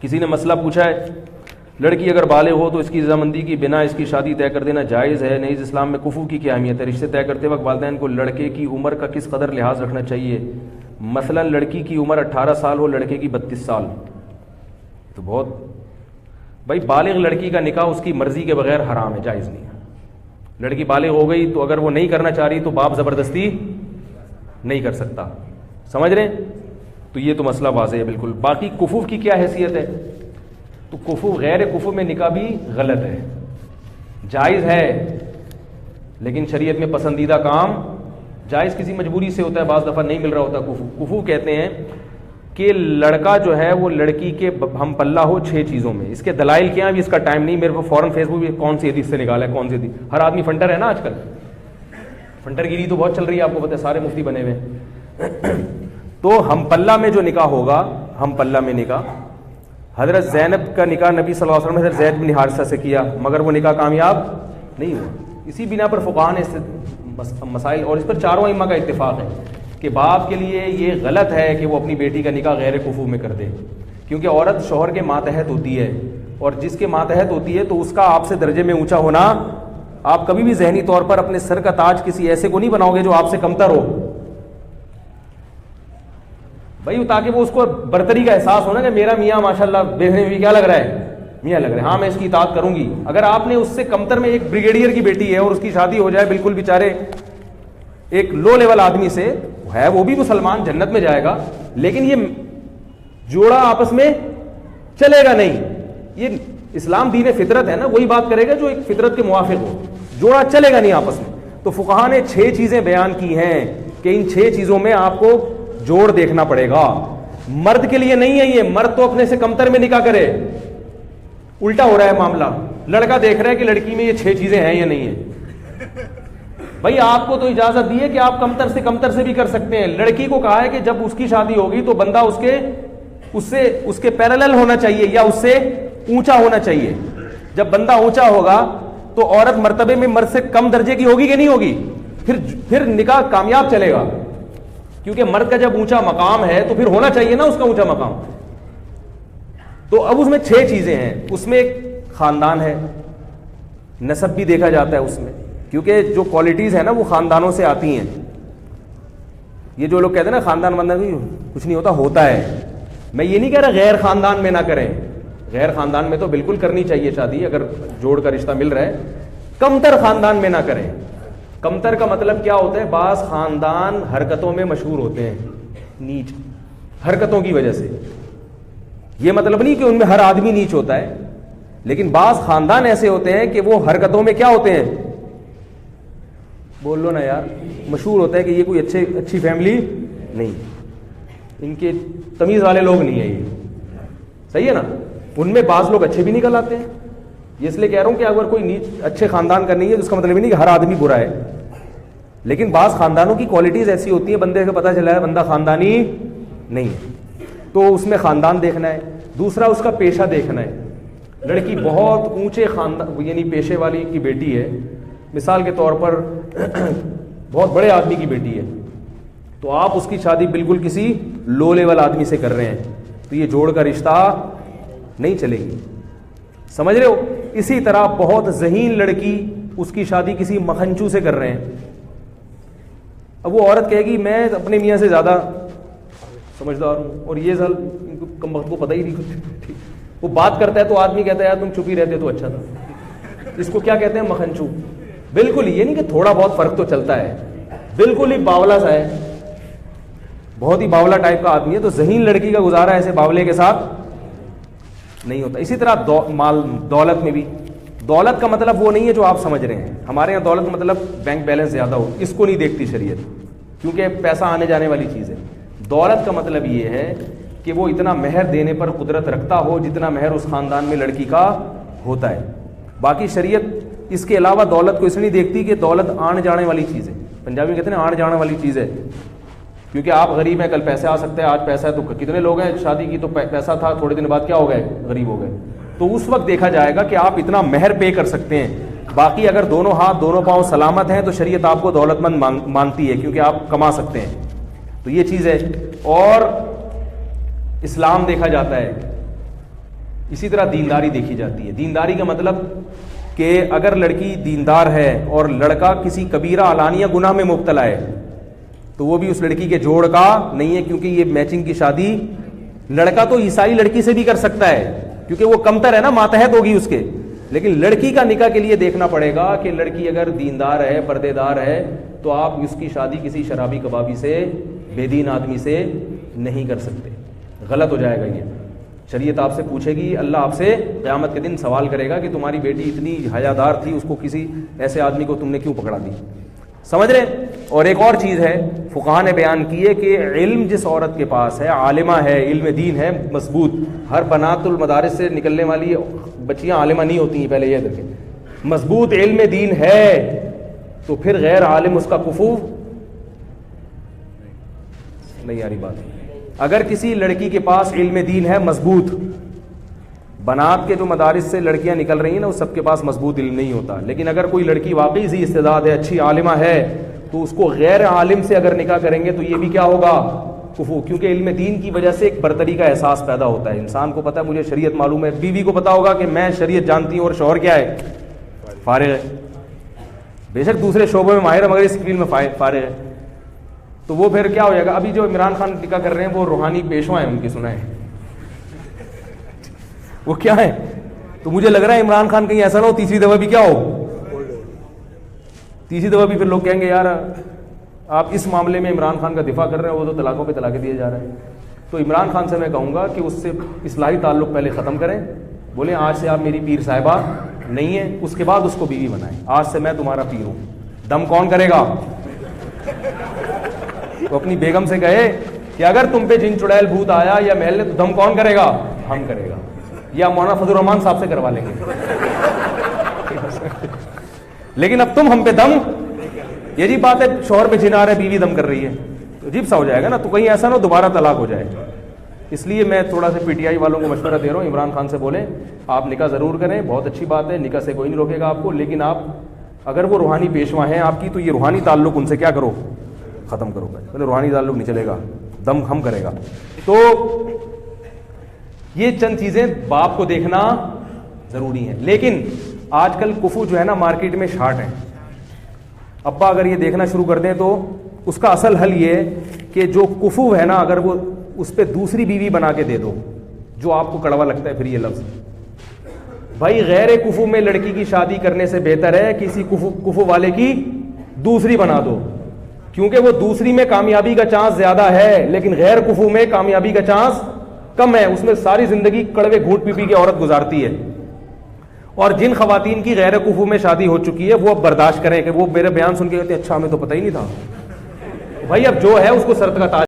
کسی نے مسئلہ پوچھا ہے لڑکی اگر بالغ ہو تو اس کی رضامندی کی بنا اس کی شادی طے کر دینا جائز ہے؟ نہیں، اسلام میں کفو کی کیا اہمیت ہے؟ رشتے طے کرتے وقت والدین کو لڑکے کی عمر کا کس قدر لحاظ رکھنا چاہیے؟ مثلا لڑکی کی عمر 18 سال ہو، لڑکے کی 32 سال، تو بہت بھائی بالغ لڑکی کا نکاح اس کی مرضی کے بغیر حرام ہے، جائز نہیں ہے۔ لڑکی بالغ ہو گئی تو اگر وہ نہیں کرنا چاہ رہی تو باپ زبردستی نہیں کر سکتا، سمجھ رہے ہیں؟ تو یہ تو مسئلہ واضح ہے بالکل۔ باقی کفو کی کیا حیثیت ہے؟ تو کفو غیر کفو میں نکاح بھی غلط ہے، جائز ہے لیکن شریعت میں پسندیدہ کام جائز کسی مجبوری سے ہوتا ہے، بعض دفعہ نہیں مل رہا ہوتا کفو۔ کفو کہتے ہیں کہ لڑکا جو ہے وہ لڑکی کے ہم پلہ ہو 6 چیزوں میں۔ اس کے دلائل کیا ہیں بھی اس کا ٹائم نہیں، میرے کو فوراً فیس بک پہ کون سی حدیث سے نکالا ہے، کون سی حدیث۔ ہر آدمی فنٹر ہے نا آج کل، فنٹر گیری تو بہت چل رہی ہے، آپ کو پتہ ہے، سارے مفتی بنے ہوئے ہیں۔ تو ہم پلہ میں جو نکاح ہوگا، ہم پلہ میں نکاح، حضرت زینب کا نکاح نبی صلی اللہ علیہ وسلم نے حضرت زید بن حارثہ سے کیا، مگر وہ نکاح کامیاب نہیں ہوا۔ اسی بنا پر فقہاء نے مسائل، اور اس پر چاروں ائمہ کا اتفاق ہے کہ باپ کے لیے یہ غلط ہے کہ وہ اپنی بیٹی کا نکاح غیر کفو میں کر دے، کیونکہ عورت شوہر کے ماتحت ہوتی ہے، اور جس کے ماتحت ہوتی ہے تو اس کا آپ سے درجے میں اونچا ہونا، آپ کبھی بھی ذہنی طور پر اپنے سر کا تاج کسی ایسے کو نہیں بناؤ گے جو آپ سے کمتر ہو بھائی، تاکہ وہ اس کو برتری کا احساس ہونا کہ میرا میاں ماشاءاللہ دیکھنے میں بھی کیا لگ رہا ہے، میاں لگ رہا ہے، ہاں میں اس کی اطاعت کروں گی۔ اگر آپ نے اس سے کمتر میں ایک بریگیڈیئر کی بیٹی ہے اور اس کی شادی ہو جائے بالکل بیچارے ایک لو لیول آدمی سے، ہے وہ بھی مسلمان، جنت میں جائے گا، لیکن یہ جوڑا آپس میں چلے گا نہیں۔ یہ اسلام دین فطرت ہے نا، وہی بات کرے گا جو ایک فطرت کے موافق ہو، جوڑا چلے گا نہیں آپس میں۔ تو فقہاء نے 6 چیزیں بیان کی ہیں کہ ان 6 چیزوں میں آپ کو جوڑ دیکھنا پڑے گا۔ مرد کے لیے نہیں ہے یہ، مرد تو اپنے سے کمتر میں نکاح کرے، الٹا ہو رہا ہے معاملہ، لڑکا دیکھ رہا ہے کہ لڑکی میں یہ 6 چیزیں ہیں یا نہیں ہیں۔ بھائی آپ کو تو اجازت دی ہے کہ آپ کمتر سے بھی کر سکتے ہیں، لڑکی کو کہا ہے کہ جب اس کی شادی ہوگی تو بندہ اس کے پیرالل ہونا چاہیے یا اس سے اونچا ہونا چاہیے۔ جب بندہ اونچا ہوگا تو عورت مرتبے میں مرد سے کم درجے کی ہوگی کہ نہیں ہوگی، پھر نکاح کامیاب چلے گا، کیونکہ مرد کا جب اونچا مقام ہے تو پھر ہونا چاہیے نا اس کا اونچا مقام۔ تو اب اس میں 6 چیزیں ہیں، اس میں ایک خاندان ہے، نسب بھی دیکھا جاتا ہے اس میں، کیونکہ جو کوالٹیز ہیں نا وہ خاندانوں سے آتی ہیں۔ یہ جو لوگ کہتے ہیں نا خاندان کچھ نہیں ہوتا ہے، میں یہ نہیں کہہ رہا غیر خاندان میں نہ کریں، غیر خاندان میں تو بالکل کرنی چاہیے شادی، اگر جوڑ کا رشتہ مل رہا ہے، کمتر خاندان میں نہ کریں۔ کمتر کا مطلب کیا ہوتا ہے؟ بعض خاندان حرکتوں میں مشہور ہوتے ہیں، نیچ حرکتوں کی وجہ سے، یہ مطلب نہیں کہ ان میں ہر آدمی نیچ ہوتا ہے، لیکن بعض خاندان ایسے ہوتے ہیں کہ وہ حرکتوں میں کیا ہوتے ہیں، بول لو نا یار، مشہور ہوتا ہے کہ یہ کوئی اچھی فیملی نہیں، ان کے تمیز والے لوگ نہیں ہیں، یہ صحیح ہے نا، ان میں بعض لوگ اچھے بھی نکل آتے ہیں۔ یہ اس لیے کہہ رہا ہوں کہ اگر کوئی اچھے خاندان کا نہیں ہے تو اس کا مطلب نہیں کہ ہر آدمی برا ہے، لیکن بعض خاندانوں کی کوالٹیز ایسی ہوتی ہیں بندے کو پتہ چلا ہے بندہ خاندانی نہیں ہے، تو اس میں خاندان دیکھنا ہے۔ دوسرا اس کا پیشہ دیکھنا ہے، لڑکی بہت اونچے خاندان یعنی پیشے والی کی بیٹی ہے، مثال کے طور پر بہت بڑے آدمی کی بیٹی ہے، تو آپ اس کی شادی بالکل کسی لو لیول آدمی سے کر رہے ہیں تو یہ جوڑ کا رشتہ نہیں چلے گی، سمجھ رہے ہو؟ اسی طرح بہت ذہین لڑکی، اس کی شادی کسی مکھنچو سے کر رہے ہیں، اب وہ عورت کہے گی میں اپنے میاں سے زیادہ سمجھدار ہوں، اور یہ سال ان کو کم وقت کو پتہ ہی نہیں کچھ، وہ بات کرتا ہے تو آدمی کہتا ہے یار تم چپ ہی رہتے تو اچھا تھا۔ اس کو کیا کہتے ہیں؟ مکھنچو۔ بالکل یہ نہیں کہ تھوڑا بہت فرق تو چلتا ہے، بالکل ہی باولا سا ہے، بہت ہی باولا ٹائپ کا آدمی ہے، تو ذہین لڑکی کا گزارا ایسے باولے کے ساتھ نہیں ہوتا۔ اسی طرح مال دولت میں بھی، دولت کا مطلب وہ نہیں ہے جو آپ سمجھ رہے ہیں، ہمارے یہاں دولت مطلب بینک بیلنس زیادہ ہو، اس کو نہیں دیکھتی شریعت، کیونکہ پیسہ آنے جانے والی چیز ہے۔ دولت کا مطلب یہ ہے کہ وہ اتنا مہر دینے پر قدرت رکھتا ہو جتنا مہر اس خاندان میں لڑکی کا ہوتا ہے۔ باقی شریعت اس کے علاوہ دولت کو اس لیے نہیں دیکھتی کہ دولت آنے جانے والی چیز ہے، پنجابی کہتے ہیں آنے جانے والی چیز ہے، کیونکہ آپ غریب ہیں کل پیسے آ سکتے ہیں، آج پیسہ ہے تو کتنے لوگ ہیں شادی کی تو پیسہ تھا تھوڑے دن بعد کیا ہو گئے، غریب ہو گئے، تو اس وقت دیکھا جائے گا کہ آپ اتنا مہر پے کر سکتے ہیں۔ باقی اگر دونوں ہاتھ دونوں پاؤں سلامت ہیں تو شریعت آپ کو دولت مند مانتی ہے، کیونکہ آپ کما سکتے ہیں، تو یہ چیز ہے۔ اور اسلام دیکھا جاتا ہے، اسی طرح دینداری دیکھی جاتی ہے. دینداری کا مطلب کہ اگر لڑکی دیندار ہے اور لڑکا کسی کبیرہ علانیہ گناہ میں مبتلا ہے تو وہ بھی اس لڑکی کے جوڑ کا نہیں ہے, کیونکہ یہ میچنگ کی شادی لڑکا تو عیسائی لڑکی سے بھی کر سکتا ہے کیونکہ وہ کمتر ہے نا, ماتحت ہوگی اس کے, لیکن لڑکی کا نکاح کے لیے دیکھنا پڑے گا کہ لڑکی اگر دیندار ہے, پردے دار ہے, تو آپ اس کی شادی کسی شرابی کبابی سے, بے دین آدمی سے نہیں کر سکتے, غلط ہو جائے گا. یہ شریعت آپ سے پوچھے گی, اللہ آپ سے قیامت کے دن سوال کرے گا کہ تمہاری بیٹی اتنی حیادار تھی, اس کو کسی ایسے آدمی کو تم نے کیوں پکڑا دی. سمجھ رہے. اور ایک اور چیز ہے فقہاء نے بیان کی ہے کہ علم جس عورت کے پاس ہے, عالمہ ہے, علم دین ہے مضبوط, ہر بنات المدارس سے نکلنے والی بچیاں عالمہ نہیں ہوتی ہیں, پہلے یہ دیکھیں, مضبوط علم دین ہے تو پھر غیر عالم اس کا کفو نہیں آ رہی بات. اگر کسی لڑکی کے پاس علم دین ہے مضبوط, بنات کے جو مدارس سے لڑکیاں نکل رہی ہیں نا, اس سب کے پاس مضبوط علم نہیں ہوتا, لیکن اگر کوئی لڑکی واقعی ذی استعداد ہے, اچھی عالمہ ہے, تو اس کو غیر عالم سے اگر نکاح کریں گے تو یہ بھی کیا ہوگا, کفو, کیونکہ علم دین کی وجہ سے ایک برتری کا احساس پیدا ہوتا ہے. انسان کو پتا ہے مجھے شریعت معلوم ہے, بیوی کو پتا ہوگا کہ میں شریعت جانتی ہوں اور شوہر کیا ہے, فارغ ہے, بے شک دوسرے شعبوں میں ماہر ہے مگر اس فیلڈ میں فارغ ہے, تو وہ پھر کیا ہو جائے گا. ابھی جو عمران خان نکاح کر رہے ہیں وہ روحانی پیشوا ہیں, ان کی سنا ہے وہ کیا ہے, تو مجھے لگ رہا ہے عمران خان کہیں ایسا نہ ہو تیسری دفعہ بھی کیا ہو, تیسری دفعہ بھی پھر لوگ کہیں گے یار آپ اس معاملے میں عمران خان کا دفاع کر رہے ہیں, وہ تو طلاقوں پہ طلاقیں دیے جا رہے ہیں. تو عمران خان سے میں کہوں گا کہ اس سے اصلاحی تعلق پہلے ختم کریں, بولیں آج سے آپ میری پیر صاحبہ نہیں ہیں, اس کے بعد اس کو بیوی بنائیں, آج سے میں تمہارا پیر ہوں. دم کون کرے گا, تو اپنی بیگم سے کہے کہ اگر تم پہ جن چڑیل بھوت آیا یا محل نے, تو دم کون کرے گا, ہم کرے گا, یا مولانا فضل الرحمان صاحب سے کروا لیں گے. لیکن اب تم ہم پہ دم, یہ جی بات ہے, شوہر پہ جن آ رہا ہے, بیوی دم کر رہی ہے, تو عجیب سا ہو جائے گا نا, تو کہیں ایسا نہ ہو دوبارہ طلاق ہو جائے. اس لیے میں تھوڑا سا پی ٹی آئی والوں کو مشورہ دے رہا ہوں, عمران خان سے بولیں آپ نکاح ضرور کریں, بہت اچھی بات ہے, نکاح سے کوئی نہیں روکے گا آپ کو, لیکن آپ اگر وہ روحانی پیشوا ہیں آپ کی, تو یہ روحانی تعلق ان سے کیا کرو, ختم کرو. پہلے روحانی تعلق نہیں چلے گا, دم ہم کرے گا. تو یہ چند چیزیں باپ کو دیکھنا ضروری ہیں. لیکن آج کل کفو جو ہے نا مارکیٹ میں شارٹ ہے. ابا اگر یہ دیکھنا شروع کر دیں تو اس کا اصل حل یہ ہے کہ جو کفو ہے نا, اگر وہ اس پہ دوسری بیوی بنا کے دے دو, جو آپ کو کڑوا لگتا ہے پھر یہ لفظ, بھائی غیر کفو میں لڑکی کی شادی کرنے سے بہتر ہے کسی کفو والے کی دوسری بنا دو, کیونکہ وہ دوسری میں کامیابی کا چانس زیادہ ہے, لیکن غیر کفو میں کامیابی کا چانس کم ہے. اس میں ساری زندگی کڑوے گھونٹ پی پی کے عورت گزارتی ہے. اور جن خواتین کی غیر کفو میں شادی ہو چکی ہے وہ اب برداشت کریں, کہ وہ میرے بیان سن کے کہتے ہیں اچھا ہمیں تو پتہ ہی نہیں تھا. بھائی اب جو ہے اس کو سرد کا تاج